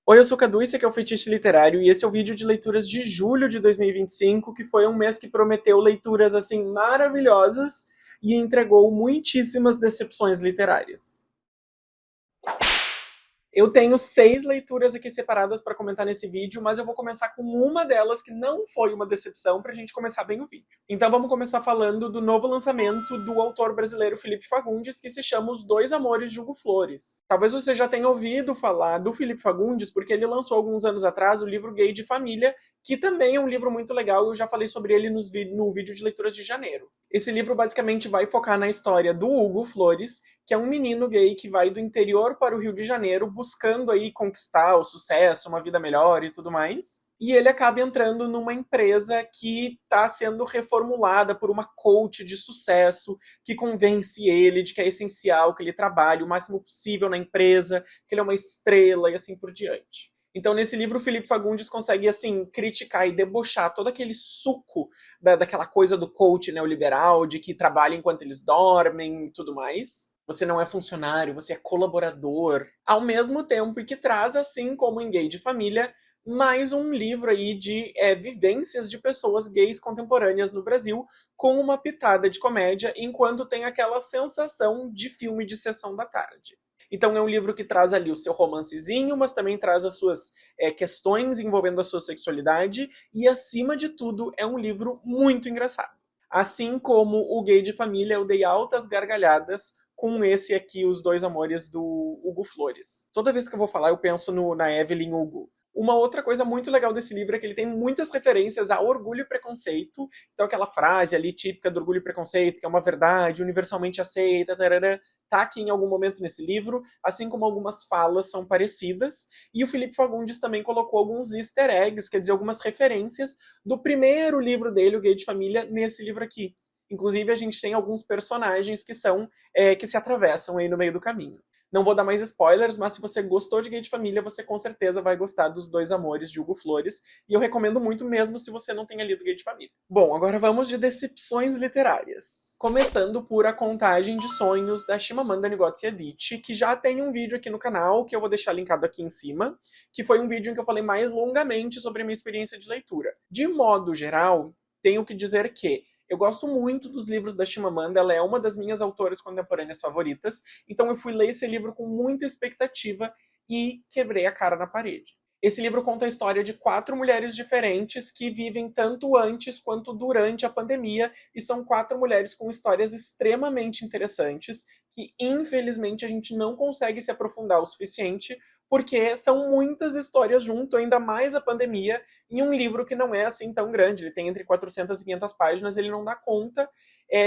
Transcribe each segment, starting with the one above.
Oi, eu sou o Cadu, esse aqui é o Feitiço Literário e esse é o vídeo de leituras de julho de 2025, que foi um mês que prometeu leituras assim maravilhosas e entregou muitíssimas decepções literárias. Eu tenho 6 leituras aqui separadas para comentar nesse vídeo, mas eu vou começar com uma delas que não foi uma decepção para a gente começar bem o vídeo. Então vamos começar falando do novo lançamento do autor brasileiro Felipe Fagundes, que se chama Os Dois Amores de Hugo Flores. Talvez você já tenha ouvido falar do Felipe Fagundes, porque ele lançou alguns anos atrás o livro Gay de Família, que também é um livro muito legal, eu já falei sobre ele no vídeo de leituras de janeiro. Esse livro basicamente vai focar na história do Hugo Flores, que é um menino gay que vai do interior para o Rio de Janeiro buscando aí conquistar o sucesso, uma vida melhor e tudo mais. E ele acaba entrando numa empresa que está sendo reformulada por uma coach de sucesso que convence ele de que é essencial que ele trabalhe o máximo possível na empresa, que ele é uma estrela e assim por diante. Então, nesse livro, o Felipe Fagundes consegue, assim, criticar e debochar todo aquele suco daquela coisa do coach neoliberal, de que trabalha enquanto eles dormem e tudo mais. Você não é funcionário, você é colaborador. Ao mesmo tempo que traz, assim como em Gay de Família, mais um livro aí de vivências de pessoas gays contemporâneas no Brasil, com uma pitada de comédia, enquanto tem aquela sensação de filme de sessão da tarde. Então é um livro que traz ali o seu romancezinho, mas também traz as suas questões envolvendo a sua sexualidade, e acima de tudo é um livro muito engraçado. Assim como o Gay de Família, eu dei altas gargalhadas com esse aqui, Os Dois Amores do Hugo Flores. Toda vez que eu vou falar, eu penso na Evelyn Hugo. Uma outra coisa muito legal desse livro é que ele tem muitas referências a Orgulho e Preconceito. Então aquela frase ali típica do Orgulho e Preconceito, que é uma verdade universalmente aceita, tarará, tá aqui em algum momento nesse livro, assim como algumas falas são parecidas. E o Felipe Fagundes também colocou alguns easter eggs, quer dizer, algumas referências do primeiro livro dele, O Gay de Família, nesse livro aqui. Inclusive, a gente tem alguns personagens que são que se atravessam aí no meio do caminho. Não vou dar mais spoilers, mas se você gostou de Gay de Família, você com certeza vai gostar dos Dois Amores de Hugo Flores. E eu recomendo muito mesmo se você não tenha lido Gay de Família. Bom, agora vamos de decepções literárias. Começando por A Contagem de Sonhos, da Chimamanda Ngozi Adichie, que já tem um vídeo aqui no canal, que eu vou deixar linkado aqui em cima, que foi um vídeo em que eu falei mais longamente sobre a minha experiência de leitura. De modo geral, tenho que dizer que eu gosto muito dos livros da Chimamanda, ela é uma das minhas autoras contemporâneas favoritas, então eu fui ler esse livro com muita expectativa e quebrei a cara na parede. Esse livro conta a história de 4 mulheres diferentes que vivem tanto antes quanto durante a pandemia, e são 4 mulheres com histórias extremamente interessantes que, infelizmente, a gente não consegue se aprofundar o suficiente, porque são muitas histórias junto, ainda mais a pandemia, em um livro que não é assim tão grande. Ele tem entre 400 e 500 páginas, ele não dá conta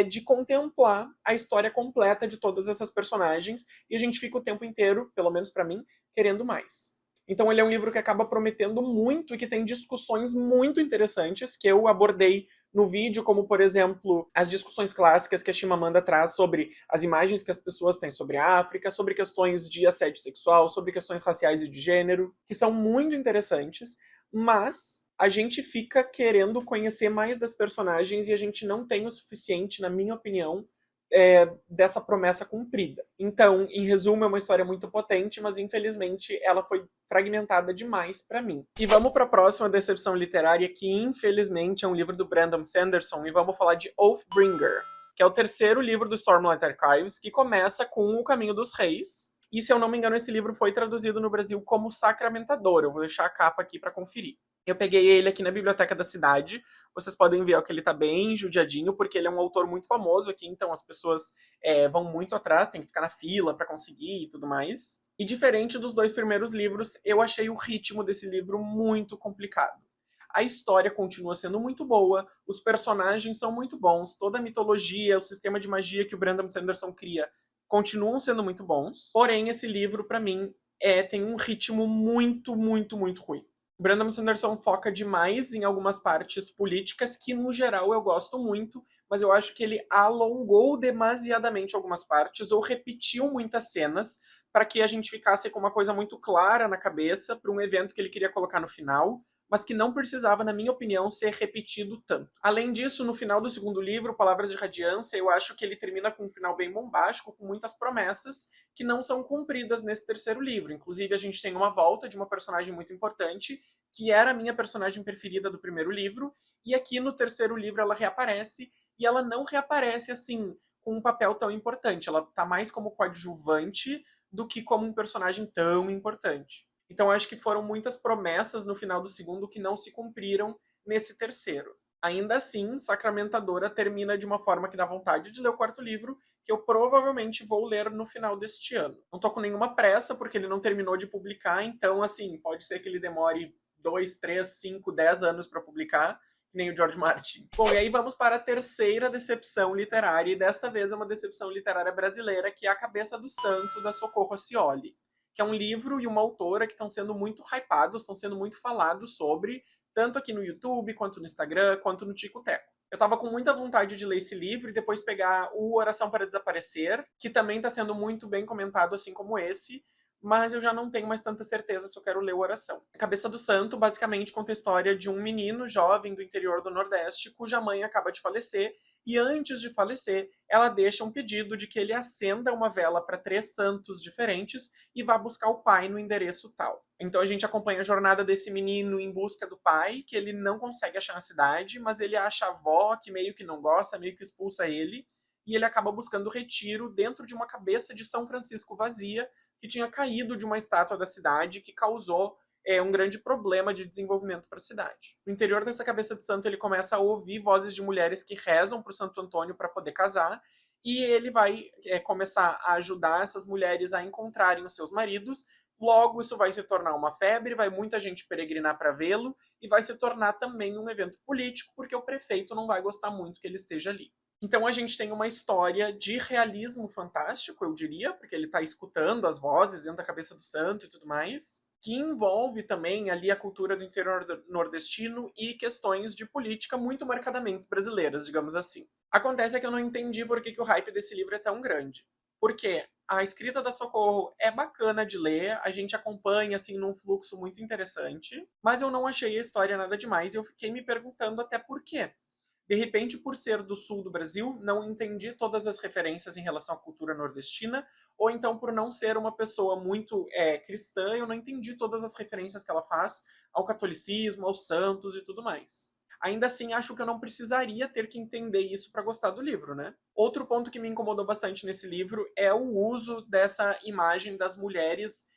de contemplar a história completa de todas essas personagens, e a gente fica o tempo inteiro, pelo menos para mim, querendo mais. Então ele é um livro que acaba prometendo muito e que tem discussões muito interessantes que eu abordei no vídeo, como, por exemplo, as discussões clássicas que a Chimamanda traz sobre as imagens que as pessoas têm sobre a África, sobre questões de assédio sexual, sobre questões raciais e de gênero, que são muito interessantes, mas a gente fica querendo conhecer mais das personagens e a gente não tem o suficiente, na minha opinião, dessa promessa cumprida. Então, em resumo, é uma história muito potente, mas infelizmente ela foi fragmentada demais para mim. E vamos para a próxima decepção literária, que infelizmente é um livro do Brandon Sanderson, e vamos falar de Oathbringer, que é o terceiro livro do Stormlight Archives, que começa com O Caminho dos Reis. E, se eu não me engano, esse livro foi traduzido no Brasil como Sacramentador. Eu vou deixar a capa aqui para conferir. Eu peguei ele aqui na biblioteca da cidade. Vocês podem ver que ele tá bem judiadinho, porque ele é um autor muito famoso aqui, então as pessoas vão muito atrás, tem que ficar na fila para conseguir e tudo mais. E diferente dos 2 primeiros livros, eu achei o ritmo desse livro muito complicado. A história continua sendo muito boa, os personagens são muito bons, toda a mitologia, o sistema de magia que o Brandon Sanderson cria continuam sendo muito bons, porém esse livro, para mim, tem um ritmo muito, muito, muito ruim. Brandon Sanderson foca demais em algumas partes políticas que, no geral, eu gosto muito, mas eu acho que ele alongou demasiadamente algumas partes ou repetiu muitas cenas para que a gente ficasse com uma coisa muito clara na cabeça para um evento que ele queria colocar no final, mas que não precisava, na minha opinião, ser repetido tanto. Além disso, no final do segundo livro, Palavras de Radiância, eu acho que ele termina com um final bem bombástico, com muitas promessas que não são cumpridas nesse terceiro livro. Inclusive, a gente tem uma volta de uma personagem muito importante, que era a minha personagem preferida do primeiro livro, e aqui no terceiro livro ela reaparece, e ela não reaparece assim, com um papel tão importante. Ela tá mais como coadjuvante do que como um personagem tão importante. Então acho que foram muitas promessas no final do segundo que não se cumpriram nesse terceiro. Ainda assim, Sacramentadora termina de uma forma que dá vontade de ler o quarto livro, que eu provavelmente vou ler no final deste ano. Não tô com nenhuma pressa, porque ele não terminou de publicar, então, assim, pode ser que ele demore 2, 3, 5, 10 anos para publicar, nem o George Martin. Bom, e aí vamos para a terceira decepção literária, e desta vez é uma decepção literária brasileira, que é A Cabeça do Santo, da Socorro Acioli, que é um livro e uma autora que estão sendo muito hypados, estão sendo muito falados sobre, tanto aqui no YouTube, quanto no Instagram, quanto no Tico Teco. Eu tava com muita vontade de ler esse livro e depois pegar o Oração para Desaparecer, que também está sendo muito bem comentado, assim como esse, mas eu já não tenho mais tanta certeza se eu quero ler o Oração. A Cabeça do Santo basicamente conta a história de um menino jovem do interior do Nordeste, cuja mãe acaba de falecer, e antes de falecer, ela deixa um pedido de que ele acenda uma vela para 3 santos diferentes e vá buscar o pai no endereço tal. Então a gente acompanha a jornada desse menino em busca do pai, que ele não consegue achar na cidade, mas ele acha a avó, que meio que não gosta, meio que expulsa ele, e ele acaba buscando retiro dentro de uma cabeça de São Francisco vazia, que tinha caído de uma estátua da cidade, que causou um grande problema de desenvolvimento para a cidade. No interior dessa cabeça de santo, ele começa a ouvir vozes de mulheres que rezam para o Santo Antônio para poder casar, e ele vai começar a ajudar essas mulheres a encontrarem os seus maridos. Logo, isso vai se tornar uma febre, vai muita gente peregrinar para vê-lo, e vai se tornar também um evento político, porque o prefeito não vai gostar muito que ele esteja ali. Então a gente tem uma história de realismo fantástico, eu diria, porque ele está escutando as vozes dentro da cabeça do santo e tudo mais, que envolve também ali a cultura do interior nordestino e questões de política muito marcadamente brasileiras, digamos assim. Acontece que eu não entendi por que o hype desse livro é tão grande. Porque a escrita da Socorro é bacana de ler, a gente acompanha assim num fluxo muito interessante, mas eu não achei a história nada demais e eu fiquei me perguntando até por quê. De repente, por ser do sul do Brasil, não entendi todas as referências em relação à cultura nordestina, ou então por não ser uma pessoa muito cristã, eu não entendi todas as referências que ela faz ao catolicismo, aos santos e tudo mais. Ainda assim, acho que eu não precisaria ter que entender isso para gostar do livro, né? Outro ponto que me incomodou bastante nesse livro é o uso dessa imagem das mulheres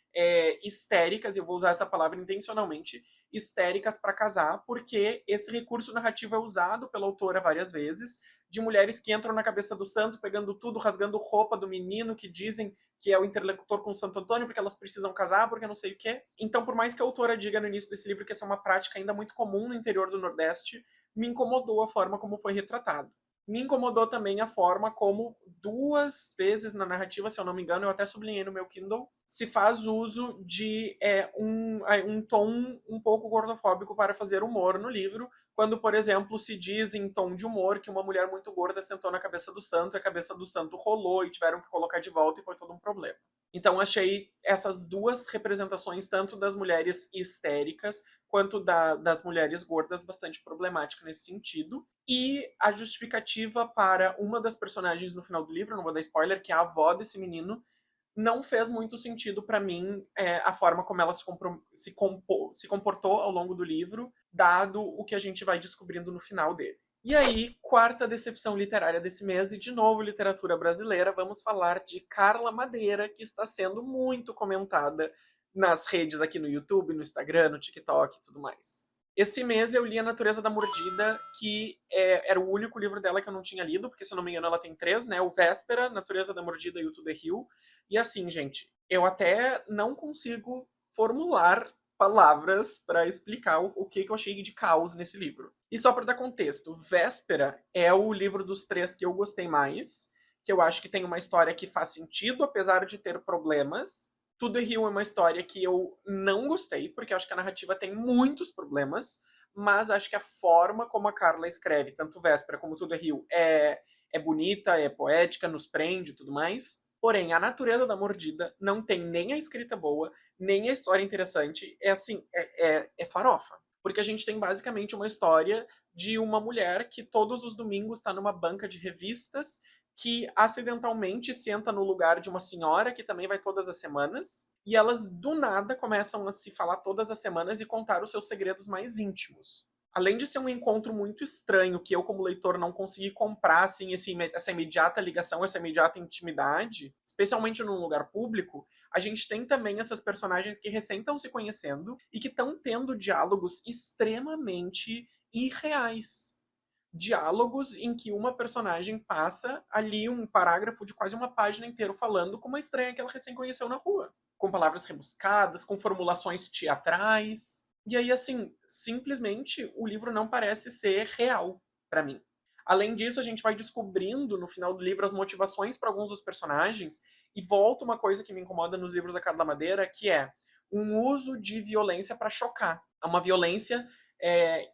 histéricas, e eu vou usar essa palavra intencionalmente, histéricas para casar, porque esse recurso narrativo é usado pela autora várias vezes, de mulheres que entram na cabeça do santo, pegando tudo, rasgando roupa do menino, que dizem que é o interlocutor com o Santo Antônio, porque elas precisam casar, porque não sei o quê. Então, por mais que a autora diga no início desse livro que essa é uma prática ainda muito comum no interior do Nordeste, me incomodou a forma como foi retratado. Me incomodou também a forma como 2 vezes na narrativa, se eu não me engano, eu até sublinhei no meu Kindle, se faz uso de um tom um pouco gordofóbico para fazer humor no livro, quando, por exemplo, se diz em tom de humor que uma mulher muito gorda sentou na cabeça do santo e a cabeça do santo rolou e tiveram que colocar de volta e foi todo um problema. Então achei essas 2 representações, tanto das mulheres histéricas quanto das mulheres gordas, bastante problemática nesse sentido. E a justificativa para uma das personagens no final do livro, não vou dar spoiler, que é a avó desse menino, não fez muito sentido para mim a forma como ela se comportou ao longo do livro, dado o que a gente vai descobrindo no final dele. E aí, quarta decepção literária desse mês, e de novo literatura brasileira, vamos falar de Carla Madeira, que está sendo muito comentada nas redes aqui no YouTube, no Instagram, no TikTok e tudo mais. Esse mês eu li A Natureza da Mordida, que era o único livro dela que eu não tinha lido, porque se eu não me engano ela tem 3, né? O Véspera, Natureza da Mordida e o To The Hill. E assim, gente, eu até não consigo formular palavras para explicar o que eu achei de caos nesse livro. E só para dar contexto, Véspera é o livro dos 3 que eu gostei mais, que eu acho que tem uma história que faz sentido, apesar de ter problemas. To The Hill é uma história que eu não gostei, porque eu acho que a narrativa tem muitos problemas, mas acho que a forma como a Carla escreve, tanto Véspera como To The Hill, é bonita, é poética, nos prende e tudo mais. Porém, A Natureza da Mordida não tem nem a escrita boa, nem a história interessante. É assim, é farofa. Porque a gente tem basicamente uma história de uma mulher que todos os domingos está numa banca de revistas, que acidentalmente senta no lugar de uma senhora que também vai todas as semanas, e elas do nada começam a se falar todas as semanas e contar os seus segredos mais íntimos. Além de ser um encontro muito estranho, que eu, como leitor, não consegui comprar assim, essa imediata ligação, essa imediata intimidade, especialmente num lugar público, a gente tem também essas personagens que recém estão se conhecendo e que estão tendo diálogos extremamente irreais. Diálogos em que uma personagem passa ali um parágrafo de quase uma página inteira falando com uma estranha que ela recém conheceu na rua. Com palavras rebuscadas, com formulações teatrais. E aí, assim, simplesmente o livro não parece ser real para mim. Além disso, a gente vai descobrindo no final do livro as motivações para alguns dos personagens, e volta uma coisa que me incomoda nos livros da Carla Madeira, que é um uso de violência para chocar. É uma violência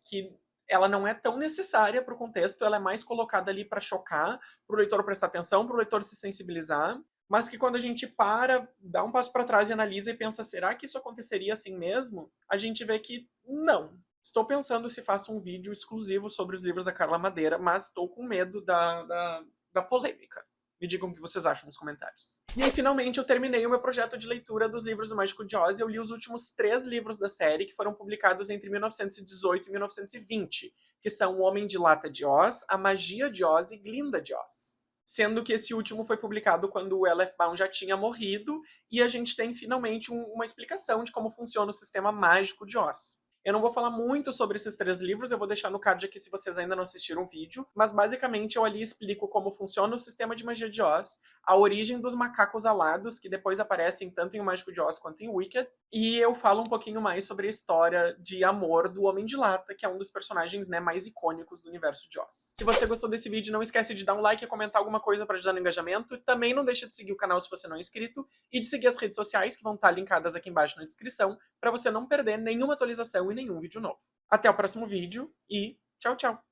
que ela não é tão necessária para o contexto, ela é mais colocada ali para chocar, para o leitor prestar atenção, para o leitor se sensibilizar, mas que quando a gente para, dá um passo para trás e analisa e pensa, será que isso aconteceria assim mesmo? A gente vê que não. Estou pensando se faço um vídeo exclusivo sobre os livros da Carla Madeira, mas estou com medo da polêmica. Me digam o que vocês acham nos comentários. E aí, finalmente, eu terminei o meu projeto de leitura dos livros do Mágico de Oz. Eu li os últimos 3 livros da série, que foram publicados entre 1918 e 1920, que são O Homem de Lata de Oz, A Magia de Oz e Glinda de Oz. Sendo que esse último foi publicado quando o L.F. Baum já tinha morrido, e a gente tem finalmente uma explicação de como funciona o sistema mágico de Oz. Eu não vou falar muito sobre esses 3 livros, eu vou deixar no card aqui se vocês ainda não assistiram o vídeo, mas basicamente eu ali explico como funciona o sistema de magia de Oz, a origem dos macacos alados, que depois aparecem tanto em O Mágico de Oz quanto em Wicked, e eu falo um pouquinho mais sobre a história de amor do Homem de Lata, que é um dos personagens, né, mais icônicos do universo de Oz. Se você gostou desse vídeo, não esquece de dar um like e comentar alguma coisa para ajudar no engajamento. Também não deixa de seguir o canal se você não é inscrito, e de seguir as redes sociais, que vão estar linkadas aqui embaixo na descrição, para você não perder nenhuma atualização e nenhum vídeo novo. Até o próximo vídeo e tchau, tchau!